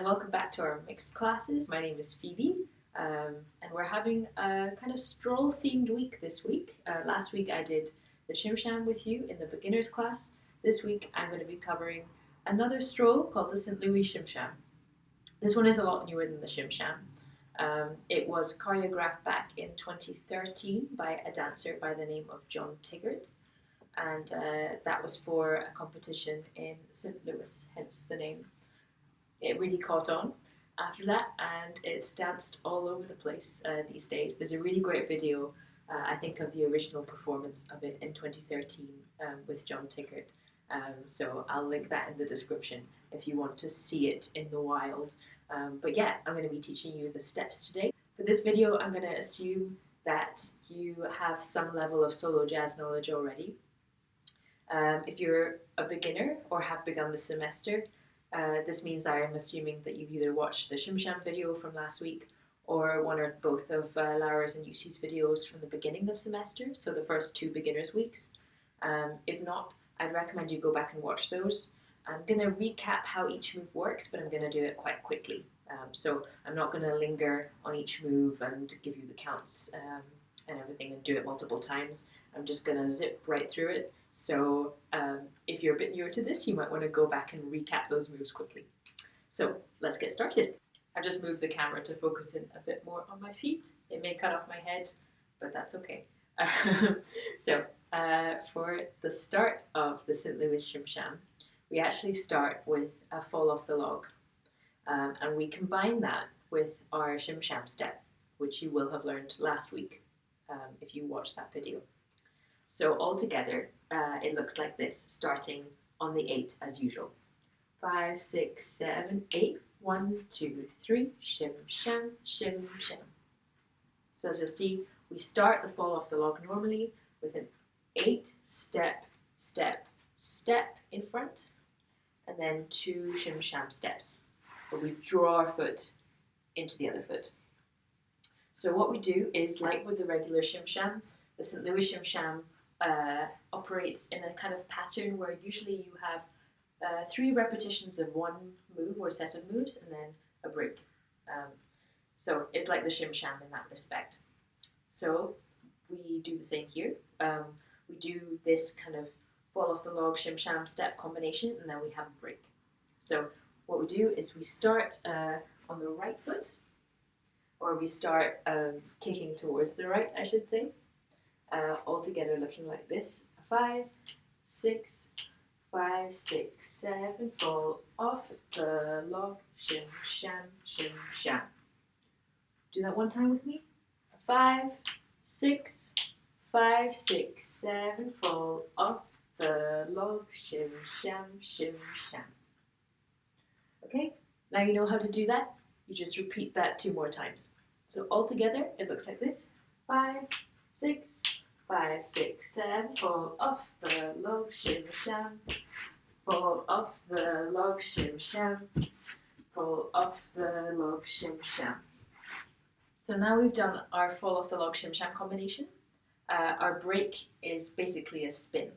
and welcome back to our mixed classes. My name is Phoebe, and we're having a kind of stroll themed week this week. Last week I did the Shim Sham with you in the beginners class. This week I'm going to be covering another stroll called the St. Louis Shim Sham. This one is a lot newer than the Shim Sham. It was choreographed back in 2013 by a dancer by the name of John Tigert, and that was for a competition in St. Louis, hence the name. It really caught on after that, and it's danced all over the place these days. There's a really great video, I think, of the original performance of it in 2013 with John Tigert. So I'll link that in the description if you want to see it in the wild. But yeah, I'm going to be teaching you the steps today. For this video, I'm going to assume that you have some level of solo jazz knowledge already. If you're a beginner or have begun the semester, this means I am assuming that you've either watched the Shim Sham video from last week or one or both of Laura's and Yusi's videos from the beginning of semester, so the first 2 beginners weeks. If not, I'd recommend you go back and watch those. I'm going to recap how each move works, but I'm going to do it quite quickly. So I'm not going to linger on each move and give you the counts and everything and do it multiple times. I'm just going to zip right through it. So if you're a bit newer to this, you might want to go back and recap those moves quickly. So let's get started. I've just moved the camera to focus in a bit more on my feet. It may cut off my head, but that's okay. So for the start of the St. Louis Shim Sham, we actually start with a fall off the log. And we combine that with our Shim Sham step, which you will have learned last week if you watched that video. So altogether, it looks like this, starting on the 8 as usual. 5, 6, 7, 8. 1, 2, 3. Shim, sham, shim, sham. So as you'll see, we start the fall off the log normally with an 8 step, step, step in front, and then 2 shim sham steps, where we draw our foot into the other foot. So what we do is, like with the regular Shim Sham, the St. Louis Shim Sham operates in a kind of pattern where usually you have 3 repetitions of one move or set of moves and then a break. So it's like the Shim Sham in that respect. So we do the same here. We do this kind of fall off the log Shim Sham step combination, and then we have a break. So what we do is we start on the right foot, or we start kicking towards the right, I should say. All together looking like this. 5, 6, 5, 6, 7, fall off the log, shim, sham, shim, sham. Do that one time with me. 5, 6, 5, 6, 7, fall off the log, shim, sham, shim, sham. Okay, now you know how to do that. You just repeat that 2 more times. So all together, it looks like this. 5, 6, 5, 6, 7, fall off the log, shim, sham. Fall off the log, shim, sham. Fall off the log, shim, sham. So now we've done our fall off the log, shim, sham combination. Our break is basically a spin.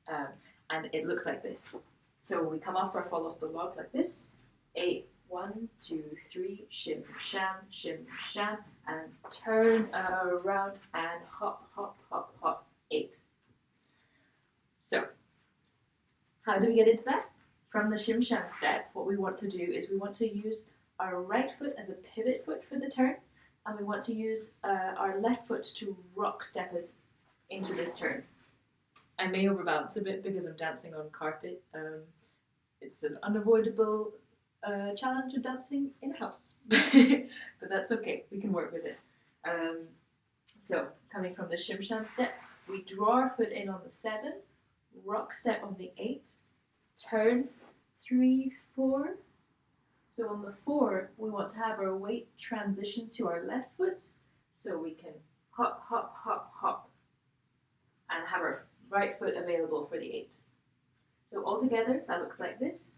And it looks like this. So we come off our fall off the log like this. 8, 1, 2, 3, shim, sham, and turn around and hop, hop, hop, hop, 8. So, how do we get into that? From the Shim Sham step, what we want to do is we want to use our right foot as a pivot foot for the turn, and we want to use our left foot to rock step us into this turn. I may overbounce a bit because I'm dancing on carpet. It's an unavoidable challenge of dancing in a house, but that's okay, we can work with it. So coming from the Shim Sham step, we draw our foot in on the 7, rock step on the 8, turn 3, 4. So on the 4, we want to have our weight transition to our left foot, so we can hop, hop, hop, hop, and have our right foot available for the 8. So altogether, that looks like this.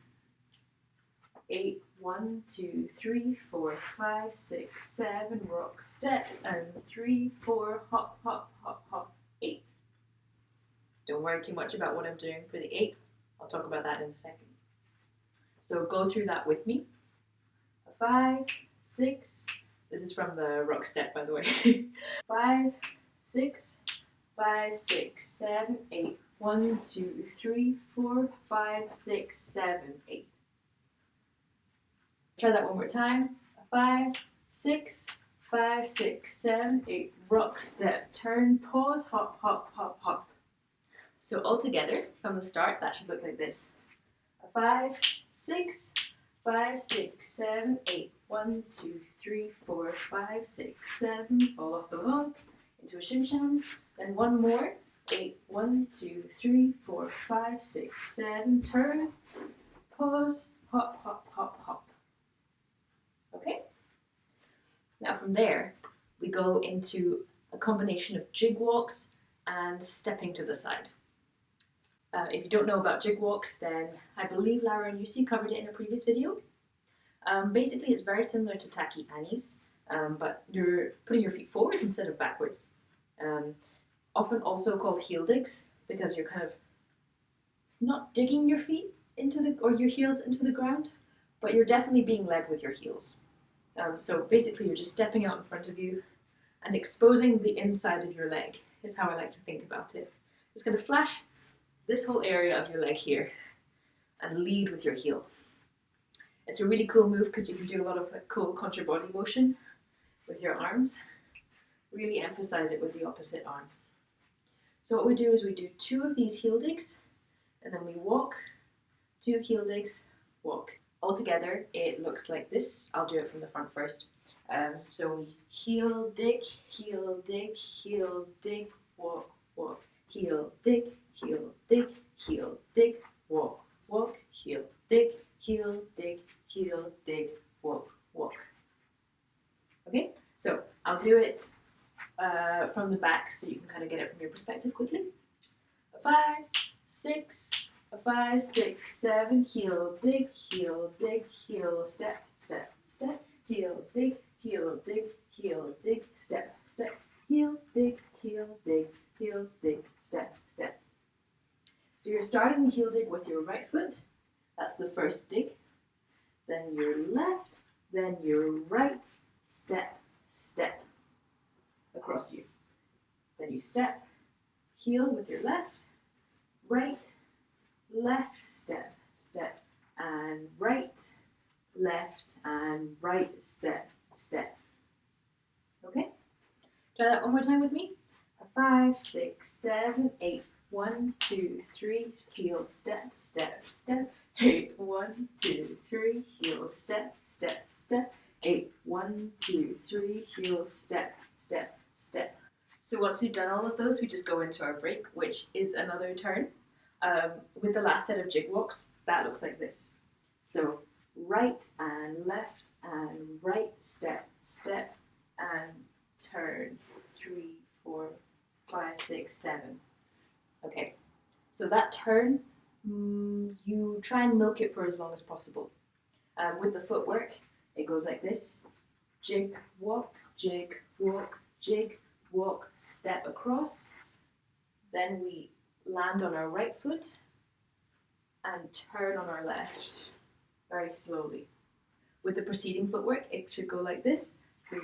8, 1, 2, 3, 4, 5, 6, 7, rock step, and 3, 4, hop, hop, hop, hop, 8. Don't worry too much about what I'm doing for the 8. I'll talk about that in a second. So go through that with me. 5, 6. This is from the rock step, by the way. 5, 6, 5, 6, 7, 8. 1, 2, 3, 4, 5, 6, 7, 8. Try that one more time. 5, 6, 5, 6, 7, 8. Rock step, turn, pause, hop, hop, hop, hop. So all together from the start, that should look like this. 5, 6, 5, 6, 7, 8. 1, 2, 3, 4, 5, 6, 7. Fall off the log into a Shim Sham. Then one more. 8. 1, 2, 3, 4, 5, 6, 7. Turn, pause, hop, hop, hop, hop. Okay? Now from there, we go into a combination of jig walks and stepping to the side. If you don't know about jig walks, then I believe Lara and Yusi covered it in a previous video. Basically, it's very similar to tacky Annies, but you're putting your feet forward instead of backwards. Often also called heel digs, because you're kind of not digging your feet or your heels into the ground, but you're definitely being led with your heels. So basically, you're just stepping out in front of you and exposing the inside of your leg, is how I like to think about it. It's going to flash this whole area of your leg here and lead with your heel. It's a really cool move because you can do a lot of cool contra body motion with your arms. Really emphasize it with the opposite arm. So what we do is we do 2 of these heel digs, and then we walk, 2 heel digs, walk. Altogether, it looks like this. I'll do it from the front first. So we heel dig, walk, walk, heel dig, walk, walk, heel dig, walk, walk. Okay, so I'll do it from the back so you can kind of get it from your perspective quickly. 5, 6, 5, 6, 7, heel dig, heel step, step, step, heel dig, step, step, heel dig, step, step. So you're starting the heel dig with your right foot. That's the first dig. Then your left, then your right, step, step across you. Then you step, heel with your left, right, left, step, step, and right, left, and right, step, step. Okay? Try that one more time with me. 5, 6, 7, 8. 1, 2, 3, heel, step, step, step. 8, 1, 2, 3, heel, step, step, step. 8, 1, 2, 3, heel, step, step, step. So once we've done all of those, we just go into our break, which is another turn. With the last set of jig walks, that looks like this. So right and left and right, step, step, and turn. 3, 4, 5, 6, 7. Okay, so that turn, you try and milk it for as long as possible. With the footwork, it goes like this. Jig, walk, step across. Then we land on our right foot and turn on our left very slowly. With the preceding footwork, it should go like this. So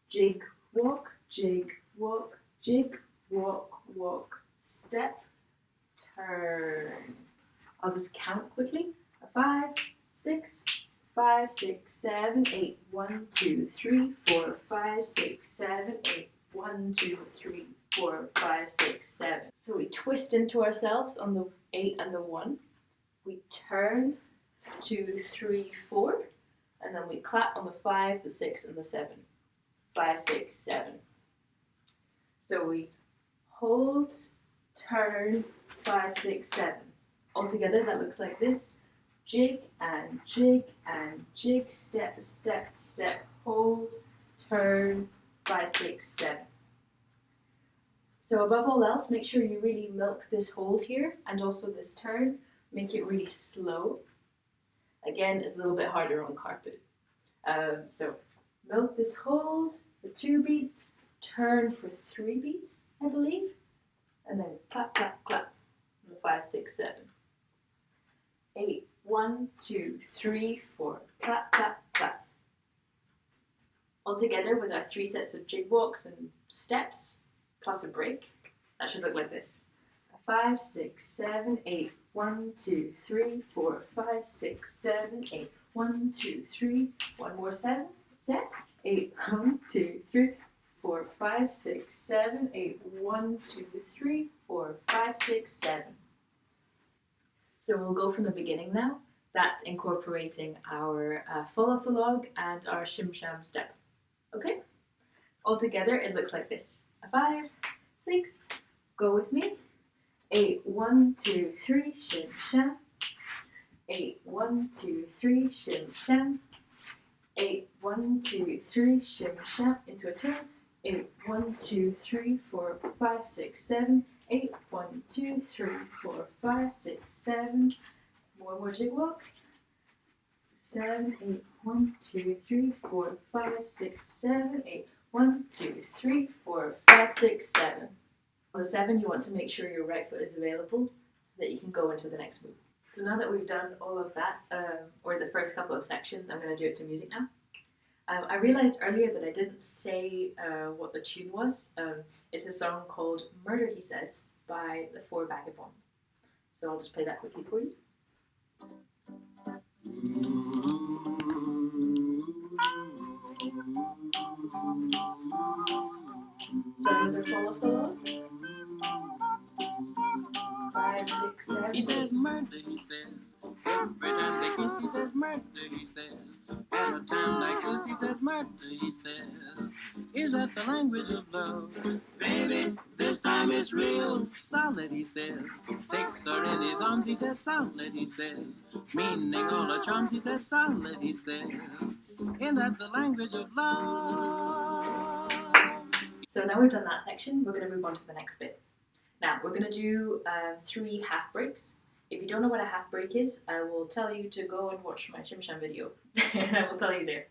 jig, walk, step, turn. I'll just count quickly. 5, 6, 5, 6, 7, 8. 1, 2, 3, 4, 5, 6, 7, 8. 1, 2, 3, 4, 5, 6, 7. So we twist into ourselves on the 8 and the 1. We turn 2, 3, 4, and then we clap on the 5, the 6, and the 7. 5, 6, 7. So we hold, turn, 5, 6, 7. Altogether, that looks like this. Jig, step, step, step, hold, turn, 5, 6, 7. So above all else, make sure you really milk this hold here and also this turn. Make it really slow. Again, it's a little bit harder on carpet. So milk this hold for 2 beats, turn for 3 beats, I believe, and then clap, clap, clap. 5, 6, 7. 8, 1, 2, 3, 4. Clap, clap, clap. All together with our 3 sets of jig walks and steps, plus a break, that should look like this. 5, 6, 7, 8. 1, 2, 3, 4, 5, 6, 7, 8. 1, 2, 3. One more set. 8. 1, 2, 3, 4, 5, 6, 7, 8. 1, 2, 3, 4, 5, 6, 7. So we'll go from the beginning now. That's incorporating our fall off the log and our Shim Sham step. Okay? All together it looks like this. 5, 6, go with me. 8, 1, 2, 3, Shim Sham. 8, 1, 2, 3, Shim Sham. 8, 1, 2, 3, Shim Sham, into a turn. 8, 1, 2, 3, 4, 5, 6, 7. 8, 1, 2, 3, 4, 5, 6, 7. One more jig walk. 7, 8, 1, 2, 3, 4, 5, 6, 7, 8. 1, 2, 3, 4, 5, 6, 7. On the 7, you want to make sure your right foot is available so that you can go into the next move. So now that we've done all of that, or the first couple of sections, I'm going to do it to music now. I realized earlier that I didn't say what the tune was. It's a song called Murder, He Says by the 4 Vagabonds. So I'll just play that quickly for you. So another fall off the log. 5, 6, 7. He says murder, he says. Every time they kiss, he says murder, he says. At a time like this, he says murder, he says. Is that the language of love? Baby, this time it's real solid, he says. Takes her in his arms, he says solid, he says. Meaning all her charms, he says solid, he says. Is that the language of love? So now we've done that section, we're going to move on to the next bit. Now, we're going to do 3 half breaks. If you don't know what a half break is, I will tell you to go and watch my Shim Sham video. And I will tell you there.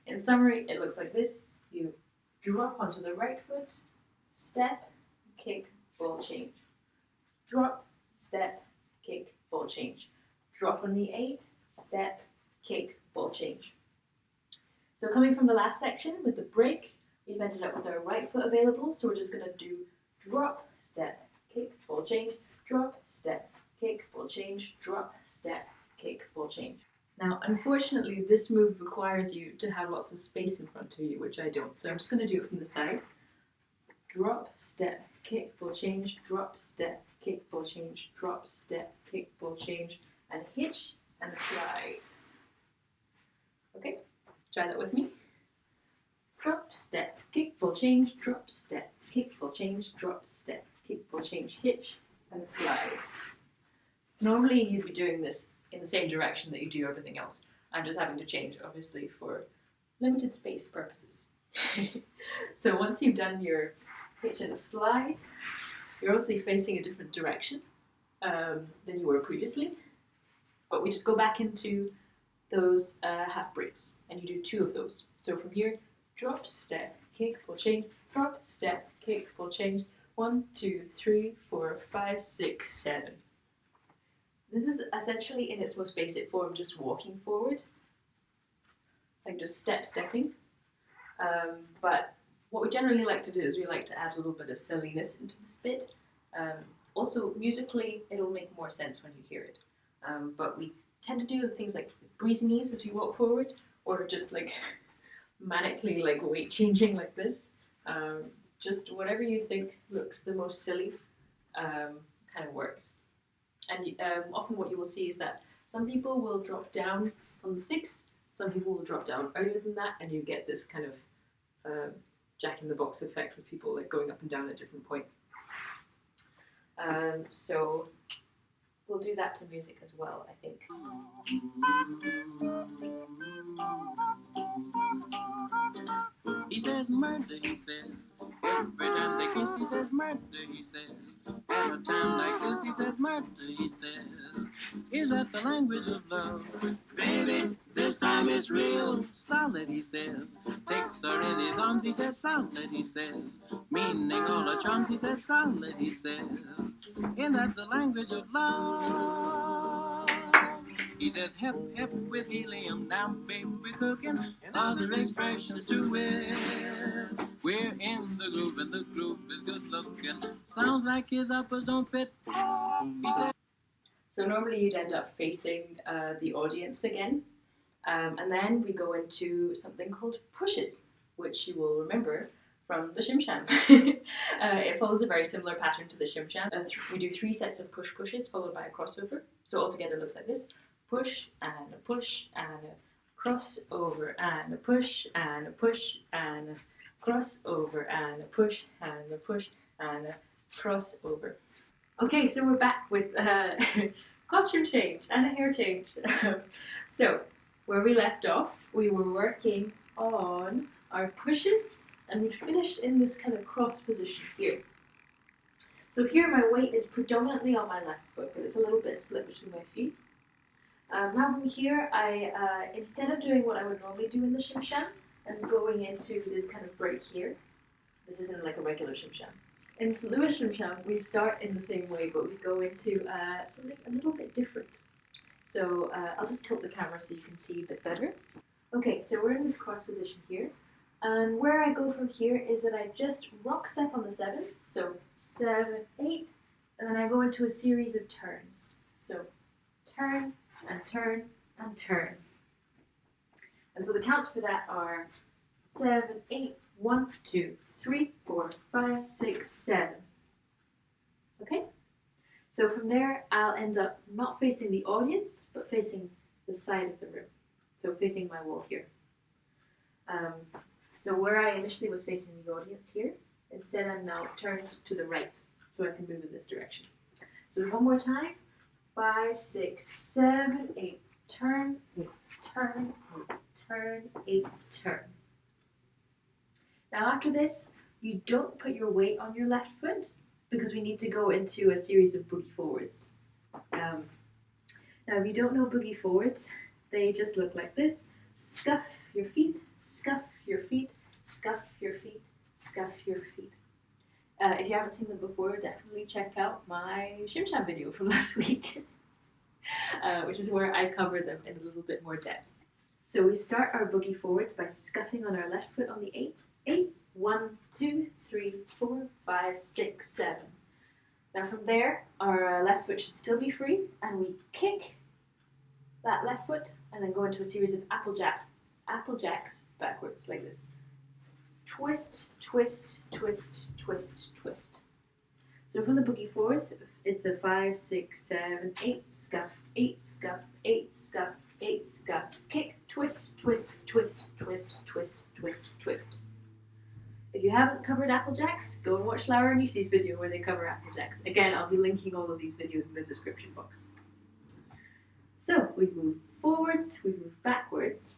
In summary, it looks like this. You drop onto the right foot, step, kick, ball change. Drop, step, kick, ball change. Drop on the 8, step, kick, ball change. So coming from the last section with the break, we've ended up with our right foot available, so we're just going to do drop, step, kick, ball change, drop, step, kick, ball change, drop, step, kick, ball change. Now, unfortunately, this move requires you to have lots of space in front of you, which I don't. So I'm just going to do it from the side. Drop, step, kick, ball change, drop, step, kick, ball change, drop, step, kick, ball change, and hitch and slide. Okay, try that with me. Drop, step, kick, ball change, drop, step, kick, ball change, drop, step, kick, ball change, hitch, and slide. Normally you'd be doing this in the same direction that you do everything else. I'm just having to change, obviously, for limited space purposes. So once you've done your hitch and a slide, you're obviously facing a different direction than you were previously. But we just go back into those half breaks, and you do 2 of those. So from here, drop, step, kick, ball change, drop, step, kick, ball change. 1, 2, 3, 4, 5, 6, 7. This is essentially in its most basic form just walking forward, like just stepping. But what we generally like to do is we like to add a little bit of silliness into this bit. Also, musically, it'll make more sense when you hear it. But we tend to do things like breezy knees as we walk forward, or just like manically like weight changing like this. Just whatever you think looks the most silly kind of works. And often what you will see is that some people will drop down on the 6, some people will drop down earlier than that, and you get this kind of jack-in-the-box effect with people like going up and down at different points. So we'll do that to music as well, I think. He says murder, he says. Every time they kiss, he says murder, he says. At a time like this, he says murder, he says. Is that the language of love? Baby, this time it's real solid, he says. Takes her in his arms, he says solid, he says. Meaning all her charms, he says solid, he says. Is that the language of love? He says, hep, hep with helium, now baby we're cooking, and other expressions to it. We're in the groove, and the groove is good looking. Sounds like his uppers don't fit. He said. So normally you'd end up facing the audience again. And then we go into something called pushes, which you will remember from the Shim Sham. It follows a very similar pattern to the Shim Sham. We do 3 sets of push-pushes followed by a crossover. So altogether it looks like this. Push and a push and a crossover and a push and a push and a crossover and a push and a push and a crossover. Okay, so we're back with costume change and a hair change. So, where we left off, we were working on our pushes and we finished in this kind of cross position here. So here my weight is predominantly on my left foot, but it's a little bit split between my feet. Now from here, I instead of doing what I would normally do in the Shim Sham and going into this kind of break here, this isn't like a regular Shim Sham. In St. Louis Shim Sham, we start in the same way, but we go into something a little bit different. So I'll just tilt the camera so you can see a bit better. Okay, so we're in this cross position here. And where I go from here is that I just rock step on the 7. So 7, 8, and then I go into a series of turns. So turn, and turn, and turn. And so the counts for that are 7, 8, 1, 2, 3, 4, 5, 6, 7. Okay? So from there, I'll end up not facing the audience, but facing the side of the room. So facing my wall here. So where I initially was facing the audience here, instead I'm now turned to the right, so I can move in this direction. So one more time. 5, 6, 7, 8, turn, 8, turn, 8, turn, 8, turn. Now after this, you don't put your weight on your left foot because we need to go into a series of boogie forwards. Now if you don't know boogie forwards, they just look like this. Scuff your feet, scuff your feet, scuff your feet, scuff your feet. If you haven't seen them before, definitely check out my Shim Sham video from last week, which is where I cover them in a little bit more depth. So we start our boogie forwards by scuffing on our left foot on the 8. 8, 1, 2, 3, 4, 5, 6, 7. Now from there, our left foot should still be free, and we kick that left foot and then go into a series of apple jacks backwards like this. Twist, twist, twist, twist, twist. So from the boogie forwards, it's a 5, 6, 7, 8, scuff, 8, scuff, 8, scuff, 8, scuff, kick, twist, twist, twist, twist, twist, twist, twist. If you haven't covered Applejacks, go and watch Laura and Yusi's video where they cover Applejacks. Again, I'll be linking all of these videos in the description box. So we move forwards, we move backwards.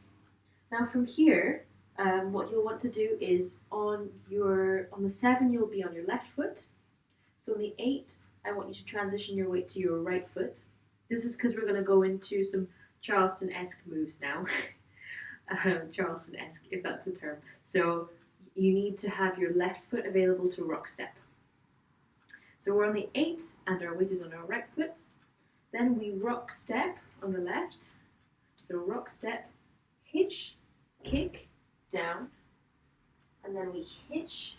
Now from here, what you'll want to do is on the 7 you'll be on your left foot. So on the 8, I want you to transition your weight to your right foot. This is because we're going to go into some Charleston-esque moves now. Charleston-esque, if that's the term. So you need to have your left foot available to rock step. So we're on the 8 and our weight is on our right foot. Then we rock step on the left. So rock step, hitch, kick, down, and then we hitch,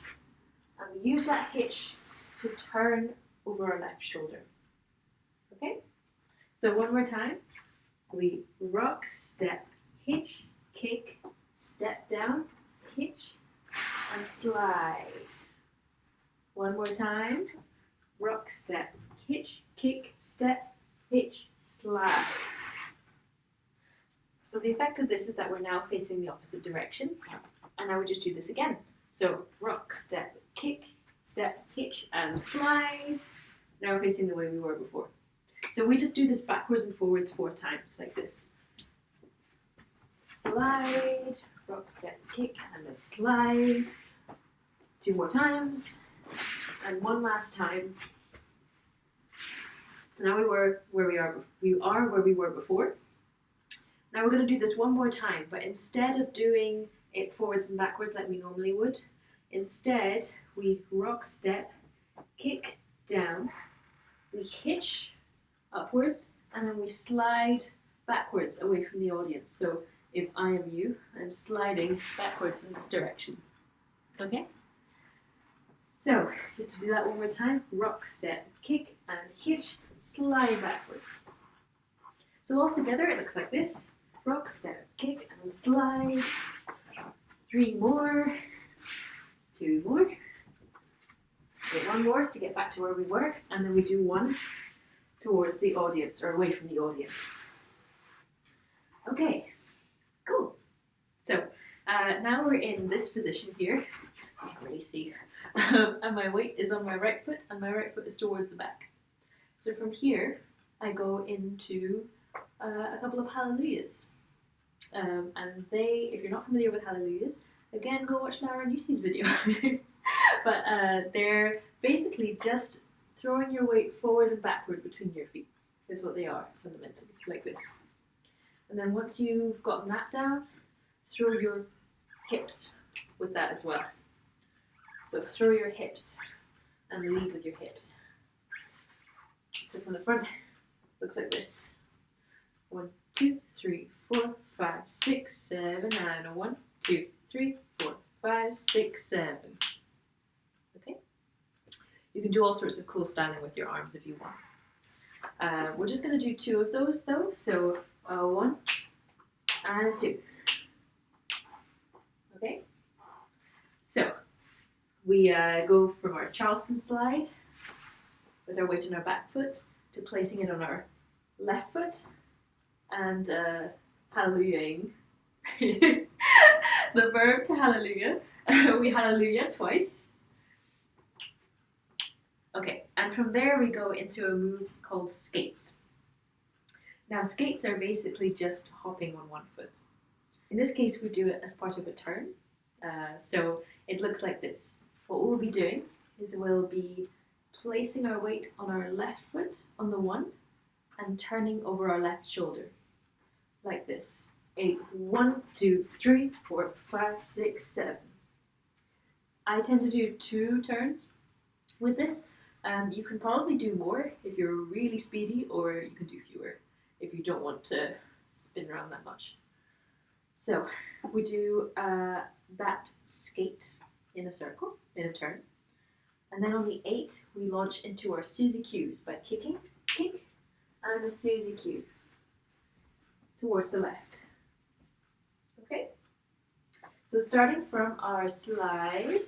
and we use that hitch to turn over our left shoulder. Okay? So one more time. We rock, step, hitch, kick, step down, hitch, and slide. One more time. Rock, step, hitch, kick, step, hitch, slide. So the effect of this is that we're now facing the opposite direction, and I would just do this again. So rock, step, kick, step, hitch, and slide. Now we're facing the way we were before. So we just do this backwards and forwards 4 times, like this. Slide, rock, step, kick, and a slide. 2 more times, and one last time. So now we are where we were before. Now we're going to do this one more time, but instead of doing it forwards and backwards like we normally would, instead we rock, step, kick, down, we hitch upwards, and then we slide backwards away from the audience. So if I am you, I'm sliding backwards in this direction. Okay? So, just to do that one more time, rock, step, kick, and hitch, slide backwards. So all together it looks like this. Rock, step, kick, and slide. 3 more. 2 more. Get 1 more to get back to where we were, and then we do 1 towards the audience, or away from the audience. Okay, cool. So, now we're in this position here. You can't really see. And my weight is on my right foot, and my right foot is towards the back. So from here, I go into a couple of hallelujahs. And they, if you're not familiar with hallelujahs, again, go watch Laura and Lucy's video. But they're basically just throwing your weight forward and backward between your feet, is what they are, fundamentally, like this. And then once you've gotten that down, throw your hips with that as well. So throw your hips and lead with your hips. So from the front, looks like this. 1, 2, 3, 4, 5, 6, 7, 9. 1, 2, 3, 4, 5, 6, 7. Okay? You can do all sorts of cool styling with your arms if you want. We're just going to do 2 of those though. So 1 and 2. Okay? So we go from our Charleston slide with our weight on our back foot to placing it on our left foot and hallelujahing. The verb to hallelujah. We hallelujah twice. Okay, and from there we go into a move called skates. Now skates are basically just hopping on 1 foot. In this case we do it as part of a turn. So it looks like this. What we'll be doing is we'll be placing our weight on our left foot on the 1 and turning over our left shoulder like this. 1, 2, 3, 4, 5, 6, 7. I tend to do 2 turns with this. You can probably do more if you're really speedy, or you can do fewer if you don't want to spin around that much. So we do that skate in a circle, in a turn. And then on the 8, we launch into our Susie Q's by kicking, kick, and a Susie Q towards the left. Okay? So starting from our slide,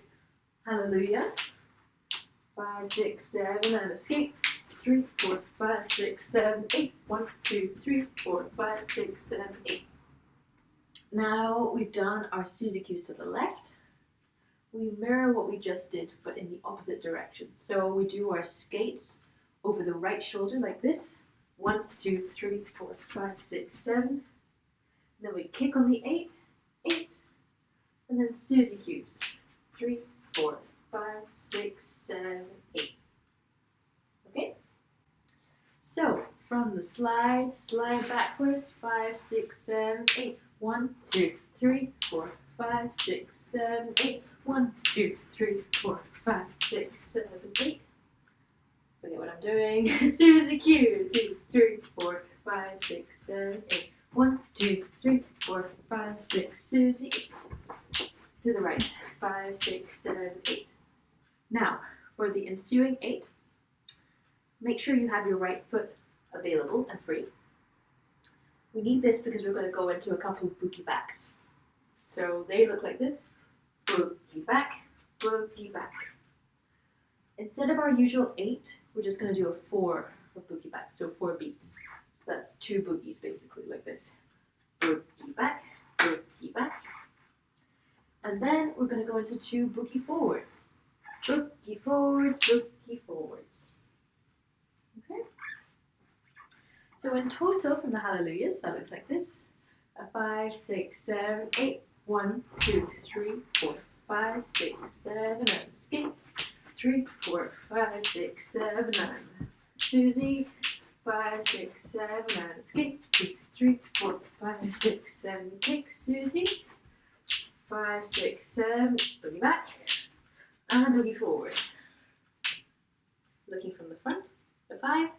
hallelujah, 5, 6, 7, and a skate. 3, 4, 5, 6, 7, 8. 1, 2, 3, 4, 5, 6, 7, 8. Now we've done our Susie Q's to the left. We mirror what we just did, but in the opposite direction. So we do our skates over the right shoulder like this. 1, 2, 3, 4, 5, 6, 7. Then we kick on the 8, 8. And then Susie Q's. 3, 4, 5, 6, 7, 8. Okay? So from the slide, slide backwards. 5, 6, 7, 8. 1, 2, 3, 4, 5, 6, 7, 8. 1, 2, 3, 4, 5, 6, 7, 8. Forget what I'm doing. Susie Q. 2, 3, 4, 5, 6, 7, 8. 1, 2, 3, 4, 5, 6. Susie. To the right. 5, 6, 7, 8. Now, for the ensuing 8, make sure you have your right foot available and free. We need this because we're going to go into a couple of boogie backs. So they look like this. Boogie back, boogie back. Instead of our usual 8, we're just going to do a 4 of boogie back, so 4 beats. So that's 2 boogies basically, like this. Boogie back, boogie back. And then we're going to go into 2 boogie forwards. Boogie forwards, boogie forwards. Okay? So in total from the hallelujahs, that looks like this. 5, 6, 7, 8. 1, 2, 3, 4, 5, 6, 7, and skate. 3, 4, 5, 6, 7, and Susie. 5, 6, 7, and skate. 2, 3, 4, 5, 6, 7, kick. Susie. 5, 6, 7, boogie back, and boogie forward. Looking from the front. 5,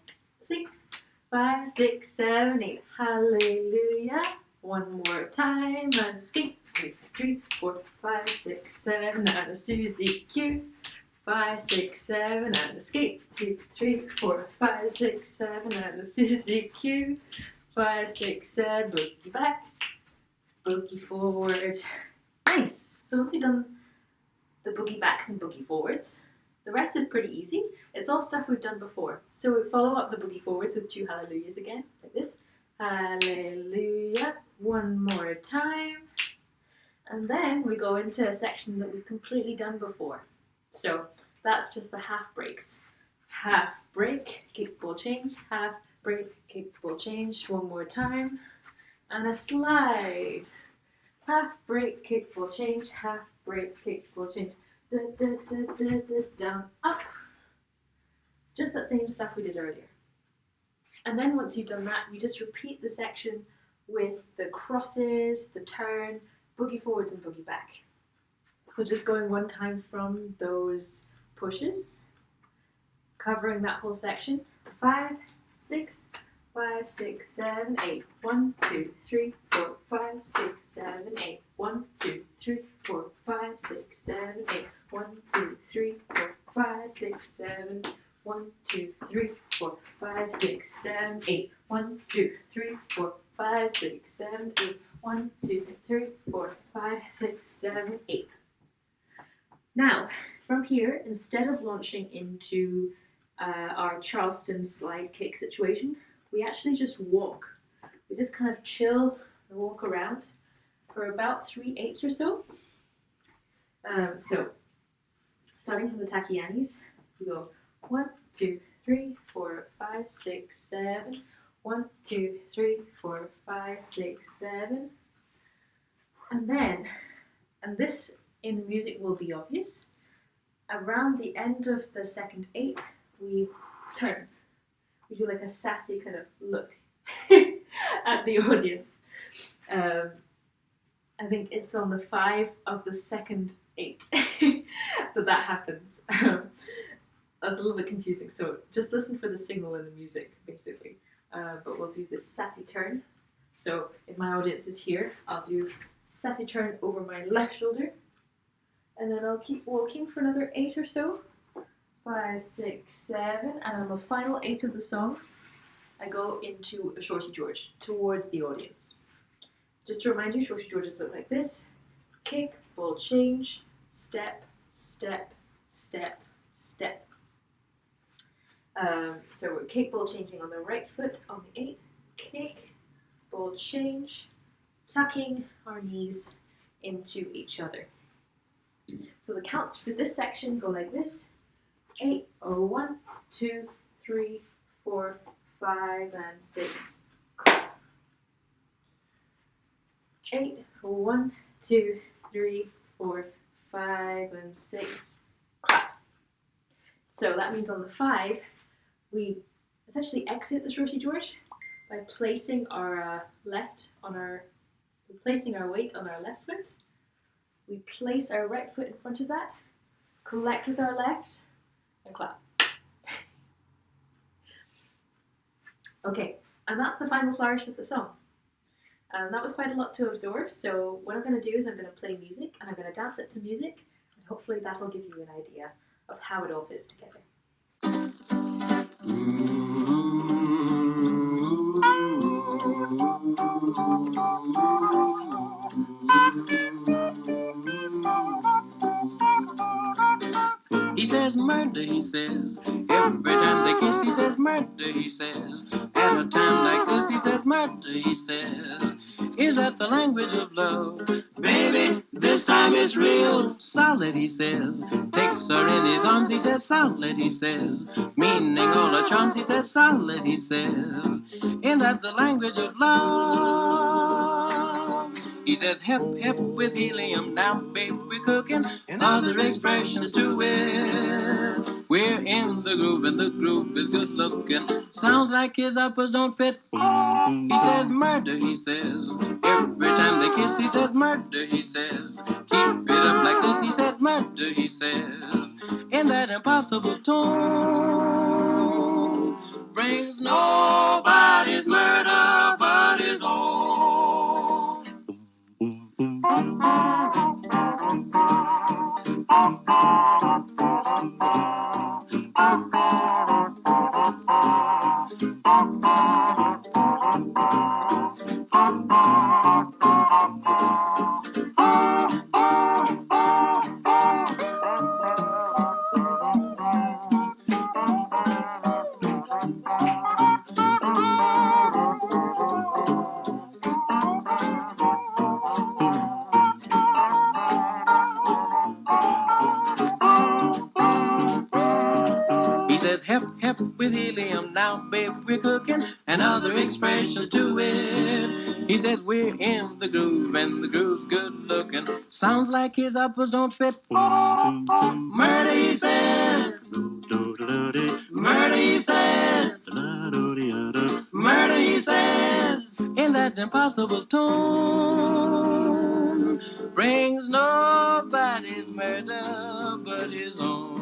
6, 5, 6, 7, 8. Hallelujah. One more time. And a skate. 2, 3, 4, 5, 6, 7. And a Susie Q. 5, 6, 7. And a skate. 2, 3, 4, 5, 6, 7. And a Susie Q. 5, 6, 7. Boogie back. Boogie forward. Nice. So once you've done the boogie backs and boogie forwards, the rest is pretty easy. It's all stuff we've done before. So we follow up the boogie forwards with 2 hallelujahs again, like this. Hallelujah. One more time. And then we go into a section that we've completely done before. So that's just the half breaks. Half break, kick, ball, change. Half break, kick, ball, change. One more time. And a slide. Half break, kick, ball, change. Half break, kick, ball, change. Da, da, da, da, da, down, up. Just that same stuff we did earlier. And then once you've done that, you just repeat the section with the crosses, the turn, boogie forwards and boogie back. So just going one time from those pushes, covering that whole section. 5, 6, 5, 6, 7, 8. 1, 2, 3, 4, 5, 6, 7, 8. 1, 2, 3, 4, 5, 6, 7, 8. 1, 2, 3, 4, 5, 6, 7. 1, 2, 3, 4, 5, 6, 7, 8. 1, 2, 3, 4, 5, 6, 7, 8. 1, 2, 3, 4, 5, 6, 7, 8. Now, from here, instead of launching into our Charleston slide kick situation, we actually just walk. We just kind of chill and walk around for about 3/8 or so. So, starting from the takianis, we go 1, 2, 3, 4, 5, 6, 7. 1, 2, 3, 4, 5, 6, 7. And then, and this in music will be obvious, around the end of the second 8, we turn. We do like a sassy kind of look at the audience. I think it's on the 5 of the second 8 that happens. That's a little bit confusing, so just listen for the signal in the music, basically. But we'll do this sassy turn. So if my audience is here, I'll do sassy turn over my left shoulder, and then I'll keep walking for another 8 or so. 5, 6, 7, and on the final 8 of the song, I go into a Shorty George towards the audience. Just to remind you, Shorty Georges look like this: kick, ball change, step, step, step, step. So we're kick, ball changing on the right foot on the 8, kick, ball change, tucking our knees into each other. So the counts for this section go like this: 8, 1, 2, 3, 4, 5, and 6. 8, 1, 2, 3, 4, 5, and 6. Clap. So that means on the 5, we essentially exit the Shorty George by placing our weight on our left foot. We place our right foot in front of that, collect with our left, and clap. Okay, and that's the final flourish of the song. That was quite a lot to absorb, so what I'm going to do is I'm going to play music, and I'm going to dance it to music, and hopefully that'll give you an idea of how it all fits together. He says murder, he says. Every time they kiss, he says murder, he says. At a time like this, he says murder, he says. Is that the language of love? Baby, this time it's real solid, he says. Takes her in his arms, he says solid, he says. Meaning all her charms, he says solid, he says. Is that the language of love? He says, hep, hep with helium. Now, babe, we're cooking. And other expressions to it. We're in the groove, and the groove is good looking. Sounds like his uppers don't fit. He says, murder, he says. Every time they kiss, he says, murder, he says. Keep it up like this, he says, murder, he says. In that impossible tone. Brings nobody He says, hep, hep with helium, now, babe, we're cooking, and other expressions to it. He says, we're in the groove, and the groove's good looking. Sounds like his uppers don't fit. Murder, he says. Murder, he says. Murder, he says. In that impossible tone, brings nobody's murder but his own.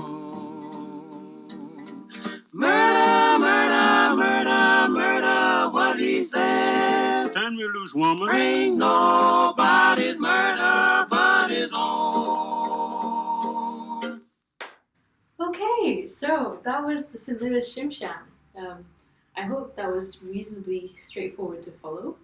Murder, murder, murder, murder, what he says. Turn me loose, woman. Brings nobody's murder but his own. Okay, so that was the St. Louis Shim Sham. I hope that was reasonably straightforward to follow.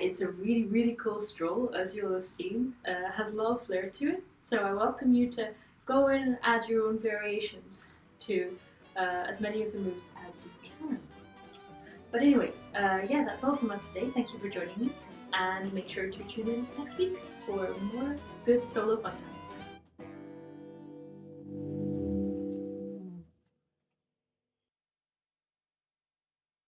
It's a really, really cool stroll, as you'll have seen. Has a lot of flair to it, so I welcome you to go in and add your own variations to as many of the moves as you can. But anyway, yeah, that's all from us today. Thank you for joining me, and make sure to tune in next week for more good solo fun times.